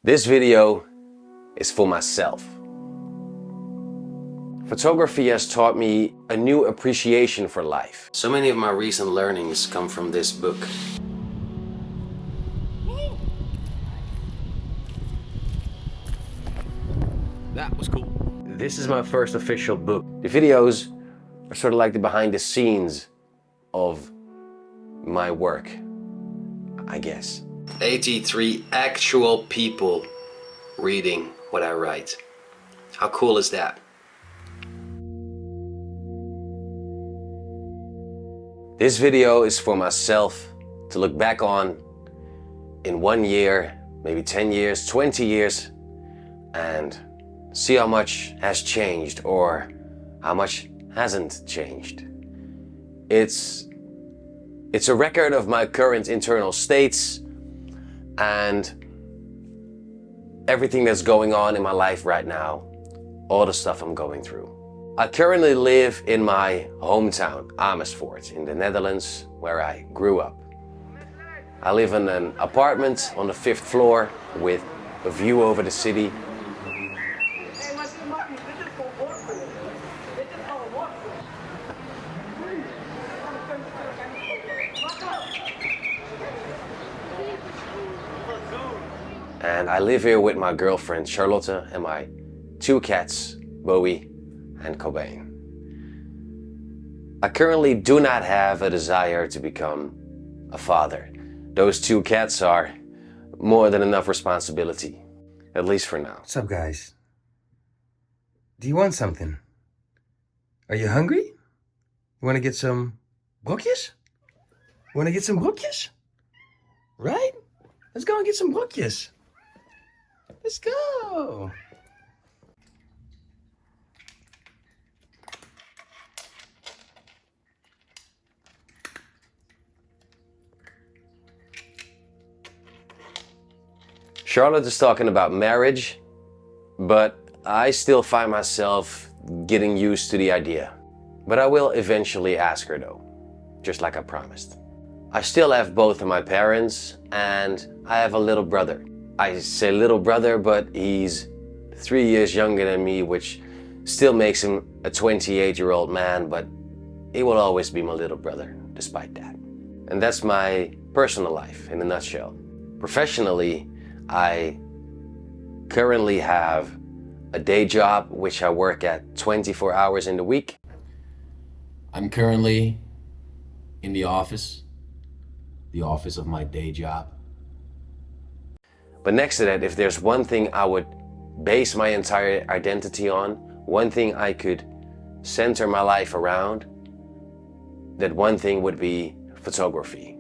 This video is for myself. Photography has taught me a new appreciation for life. So many of my recent learnings come from this book. That was cool. This is my first official book. The videos are sort of like the behind the scenes of my work, I guess. 83 actual people reading what I write. How cool is that? This video is for myself to look back on in 1 year, maybe 10 years, 20 years, and see how much has changed or how much hasn't changed. It's a record of my current internal states and everything that's going on in my life right now, all the stuff I'm going through. I currently live in my hometown, Amersfoort, in the Netherlands, where I grew up. I live in an apartment on the 5th floor with a view over the city. And I live here with my girlfriend Charlotte and my 2 cats, Bowie and Cobain. I currently do not have a desire to become a father. Those 2 cats are more than enough responsibility, at least for now. What's up, guys? Do you want something? Are you hungry? You want to get some broodjes? Want to get some broodjes? Right? Let's go and get some broodjes. Let's go. Charlotte is talking about marriage, but I still find myself getting used to the idea. But I will eventually ask her though, just like I promised. I still have both of my parents and I have a little brother. I say little brother, but he's 3 years younger than me, which still makes him a 28-year-old man, but he will always be my little brother, despite that. And that's my personal life in a nutshell. Professionally, I currently have a day job, which I work at 24 hours in the week. I'm currently in the office of my day job. But next to that, if there's one thing I would base my entire identity on, one thing I could center my life around, that one thing would be photography.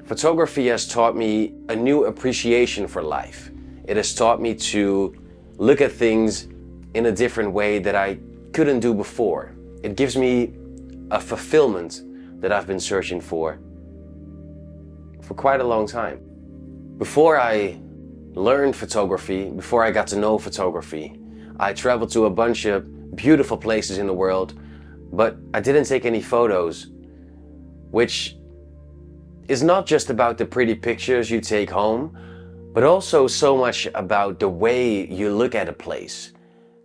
Photography has taught me a new appreciation for life. It has taught me to look at things in a different way that I couldn't do before. It gives me a fulfillment that I've been searching for quite a long time. Before I learned photography, before I got to know photography, I traveled to a bunch of beautiful places in the world, but I didn't take any photos, which is not just about the pretty pictures you take home, but also so much about the way you look at a place,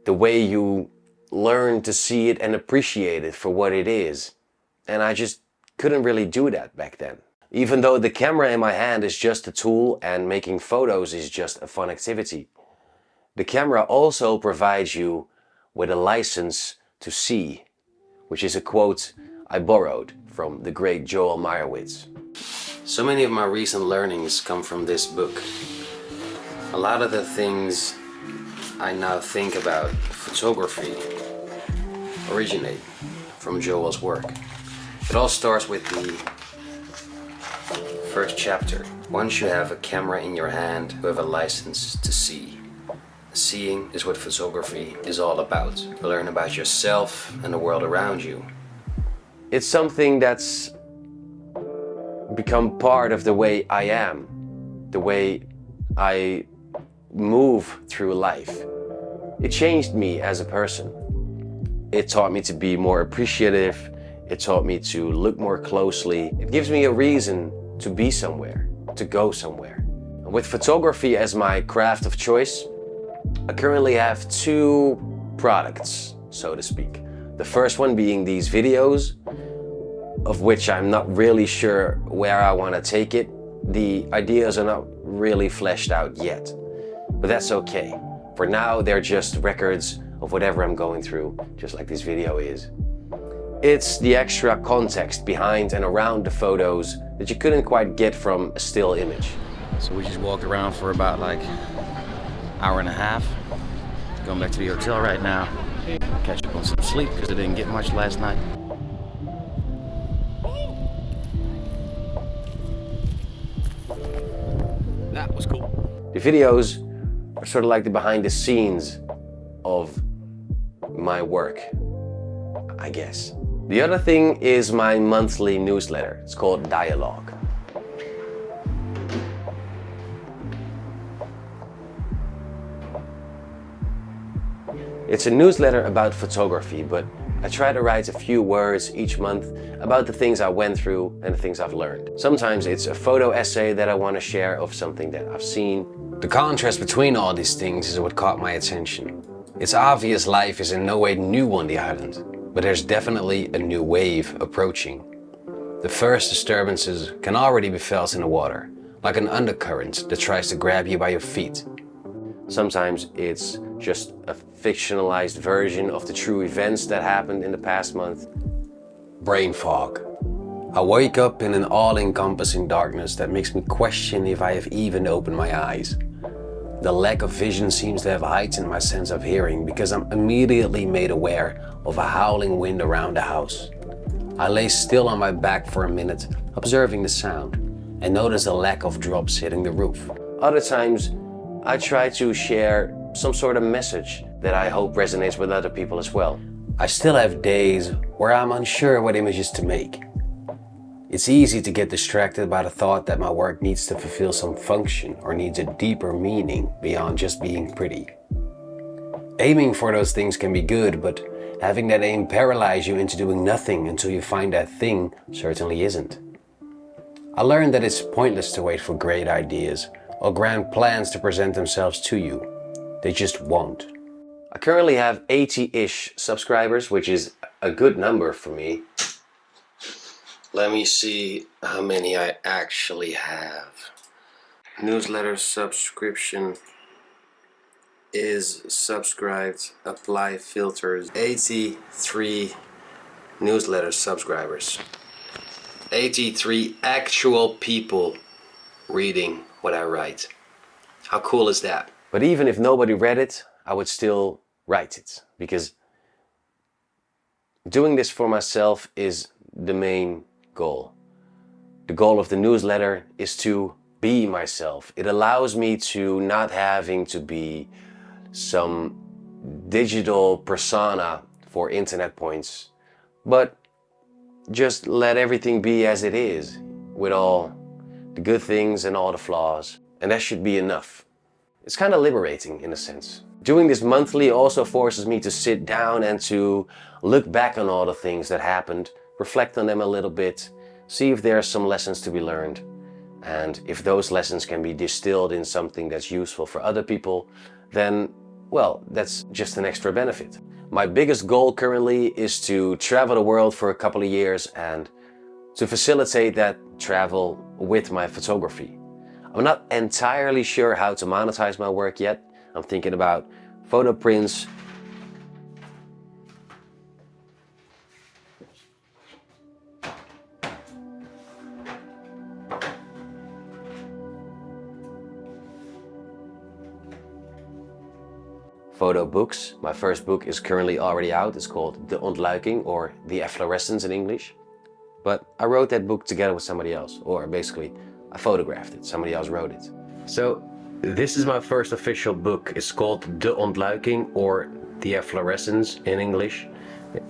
the way you learn to see it and appreciate it for what it is. And I just couldn't really do that back then. Even though the camera in my hand is just a tool and making photos is just a fun activity, the camera also provides you with a license to see, which is a quote I borrowed from the great Joel Meyerowitz. So many of my recent learnings come from this book. A lot of the things I now think about photography originate from Joel's work. It all starts with the first chapter. Once you have a camera in your hand, you have a license to see. Seeing is what photography is all about. You learn about yourself and the world around you. It's something that's become part of the way I am, the way I move through life. It changed me as a person. It taught me to be more appreciative. It taught me to look more closely. It gives me a reason to be somewhere, to go somewhere. With photography as my craft of choice, I currently have two products, so to speak. The first one being these videos, of which I'm not really sure where I want to take it. The ideas are not really fleshed out yet, but that's okay. For now, they're just records of whatever I'm going through, just like this video is. It's the extra context behind and around the photos that you couldn't quite get from a still image. So we just walked around for about like hour and a half. Going back to the hotel right now. Catch up on some sleep because I didn't get much last night. That was cool. The videos are sort of like the behind the scenes of my work, I guess. The other thing is my monthly newsletter. It's called Dialogue. It's a newsletter about photography, but I try to write a few words each month about the things I went through and the things I've learned. Sometimes it's a photo essay that I want to share of something that I've seen. The contrast between all these things is what caught my attention. It's obvious life is in no way new on the island, but there's definitely a new wave approaching. The first disturbances can already be felt in the water, like an undercurrent that tries to grab you by your feet. Sometimes it's just a fictionalized version of the true events that happened in the past month. Brain fog. I wake up in an all-encompassing darkness that makes me question if I have even opened my eyes. The lack of vision seems to have heightened my sense of hearing because I'm immediately made aware of a howling wind around the house. I lay still on my back for a minute, observing the sound, and notice a lack of drops hitting the roof. Other times, I try to share some sort of message that I hope resonates with other people as well. I still have days where I'm unsure what images to make. It's easy to get distracted by the thought that my work needs to fulfill some function or needs a deeper meaning beyond just being pretty. Aiming for those things can be good, but having that aim paralyze you into doing nothing until you find that thing certainly isn't. I learned that it's pointless to wait for great ideas or grand plans to present themselves to you. They just won't. I currently have 80-ish subscribers, which is a good number for me. Let me see how many I actually have. Newsletter subscription is subscribed, apply filters. 83 newsletter subscribers. 83 actual people reading what I write. How cool is that? But even if nobody read it, I would still write it, because doing this for myself is the main goal. The goal of the newsletter is to be myself. It allows me to not having to be some digital persona for internet points, but just let everything be as it is, with all the good things and all the flaws, and that should be enough. It's kind of liberating in a sense. Doing this monthly also forces me to sit down and to look back on all the things that happened, reflect on them a little bit, see if there are some lessons to be learned, and if those lessons can be distilled in something that's useful for other people, then, well, that's just an extra benefit. My biggest goal currently is to travel the world for a couple of years and to facilitate that travel with my photography. I'm not entirely sure how to monetize my work yet. I'm thinking about photo prints, photo books. My first book is currently already out. It's called The Ontluiking, or The Efflorescence in English. But I wrote that book together with somebody else, or basically I photographed it, somebody else wrote it. So this is my first official book. It's called De Ontluiking, or The Efflorescence in English.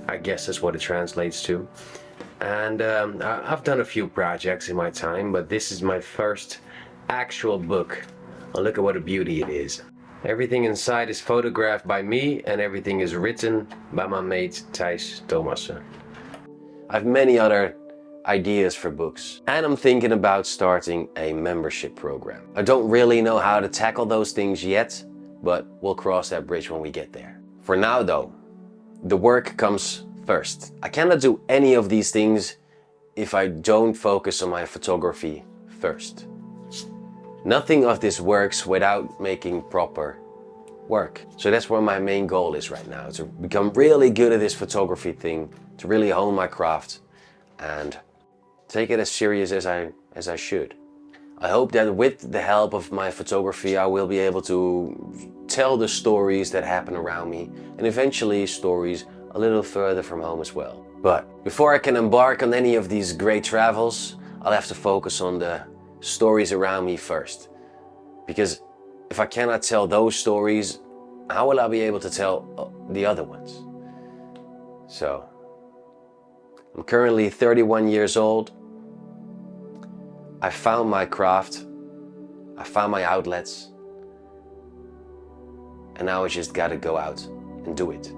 I guess that's what it translates to. And I've done a few projects in my time, but this is my first actual book. And look at what a beauty it is. Everything inside is photographed by me, and everything is written by my mate Thijs Thomassen. I have many other ideas for books. And I'm thinking about starting a membership program. I don't really know how to tackle those things yet, but we'll cross that bridge when we get there. For now though, the work comes first. I cannot do any of these things if I don't focus on my photography first. Nothing of this works without making proper work. So that's where my main goal is right now, to become really good at this photography thing, to really hone my craft and take it as serious as I should. I hope that with the help of my photography I will be able to tell the stories that happen around me, and eventually stories a little further from home as well. But before I can embark on any of these great travels, I'll have to focus on the stories around me first. Because if I cannot tell those stories, how will I be able to tell the other ones? So, I'm currently 31 years old. I found my craft, I found my outlets, and now I just gotta go out and do it.